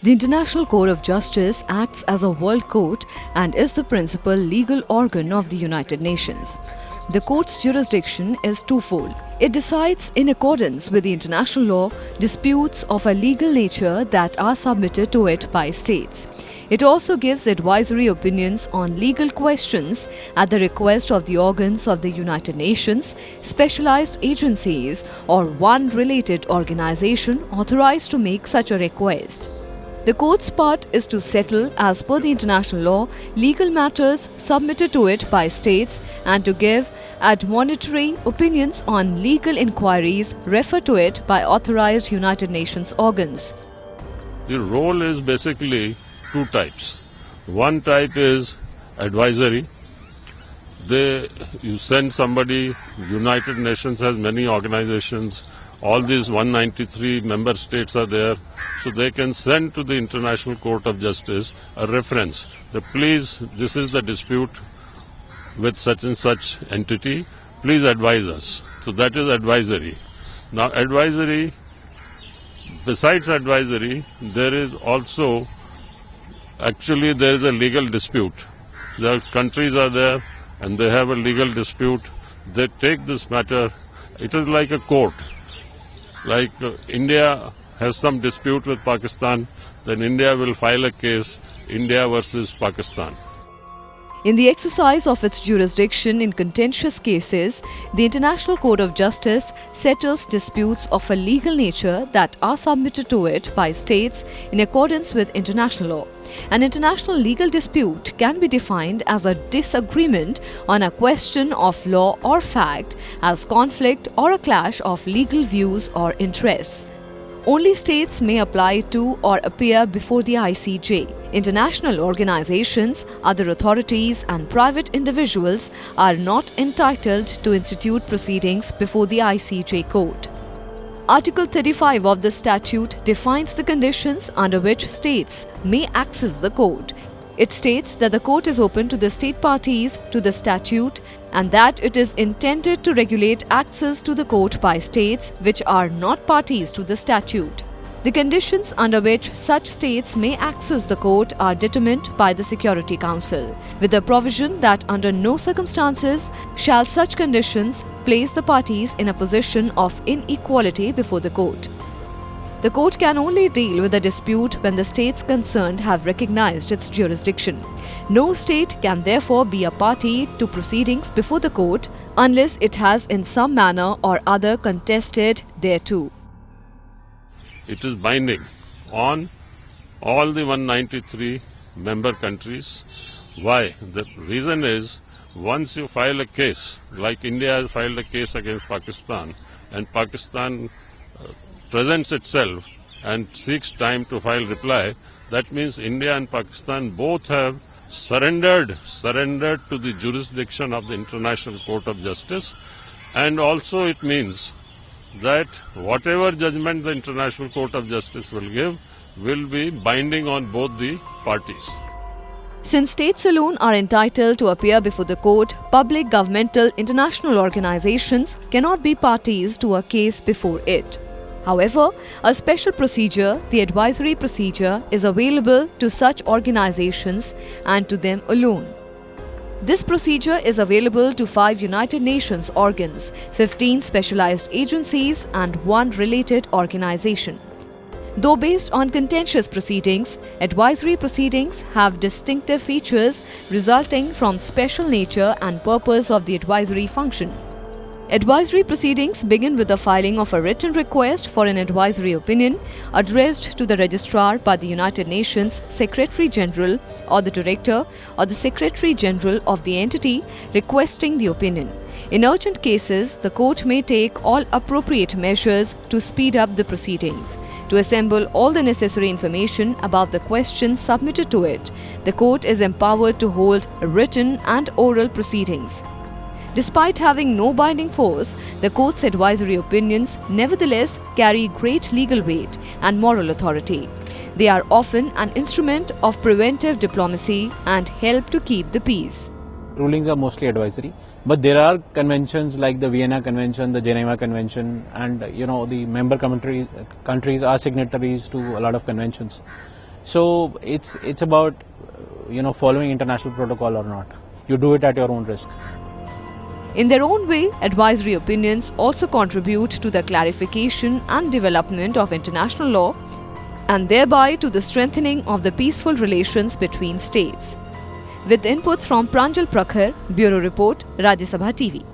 The International Court of Justice acts as a world court and is the principal legal organ of the United Nations. The court's jurisdiction is twofold. It decides in accordance with the international law disputes of a legal nature that are submitted to it by states. It also gives advisory opinions on legal questions at the request of the organs of the United Nations, specialized agencies, or one related organization authorized to make such a request. The court's part is to settle, as per the international law, legal matters submitted to it by states and to give admonitory opinions on legal inquiries referred to it by authorized United Nations organs. The role is basically two types. One type is advisory. You send somebody, United Nations has many organizations, all these 193 member states are there, so they can send to the International Court of Justice a reference. Please, this is the dispute with such and such entity, please advise us. So that is advisory. Now advisory, besides advisory, there is also, there is a legal dispute. The countries are there and they have a legal dispute. They take this matter, it is like a court. Like India has some dispute with Pakistan, then India will file a case, India versus Pakistan. In the exercise of its jurisdiction in contentious cases, the International Court of Justice settles disputes of a legal nature that are submitted to it by states in accordance with international law. An international legal dispute can be defined as a disagreement on a question of law or fact, as conflict or a clash of legal views or interests. Only states may apply to or appear before the ICJ. International organizations, other authorities, and private individuals are not entitled to institute proceedings before the ICJ court. Article 35 of the statute defines the conditions under which states may access the court. It states that the court is open to the state parties to the statute and that it is intended to regulate access to the court by states which are not parties to the statute. The conditions under which such states may access the court are determined by the Security Council, with the provision that under no circumstances shall such conditions place the parties in a position of inequality before the court. The court can only deal with a dispute when the states concerned have recognized its jurisdiction. No state can therefore be a party to proceedings before the court unless it has in some manner or other contested thereto. It is binding on all the 193 member countries. Why? The reason is, once you file a case, like India has filed a case against Pakistan, and Pakistan presents itself and seeks time to file reply, that means India and Pakistan both have surrendered to the jurisdiction of the International Court of Justice, and also it means that whatever judgment the International Court of Justice will give will be binding on both the parties. Since states alone are entitled to appear before the court, public, governmental, international organizations cannot be parties to a case before it. However, a special procedure, the advisory procedure, is available to such organizations and to them alone. This procedure is available to 5 United Nations organs, 15 specialized agencies, and 1 related organization. Though based on contentious proceedings, advisory proceedings have distinctive features resulting from special nature and purpose of the advisory function. Advisory proceedings begin with the filing of a written request for an advisory opinion addressed to the Registrar by the United Nations Secretary General or the Director or the Secretary General of the entity requesting the opinion. In urgent cases, the court may take all appropriate measures to speed up the proceedings. To assemble all the necessary information about the question submitted to it, the court is empowered to hold written and oral proceedings. Despite having no binding force, the court's advisory opinions nevertheless carry great legal weight and moral authority. They are often an instrument of preventive diplomacy and help to keep the peace. Rulings are mostly advisory, but there are conventions like the Vienna Convention, the Geneva Convention, and the member countries are signatories to a lot of conventions. So it's about following international protocol or not. You do it at your own risk. In their own way, advisory opinions also contribute to the clarification and development of international law and thereby to the strengthening of the peaceful relations between states. With inputs from Pranjal Prakhar, Bureau Report, Rajya Sabha TV.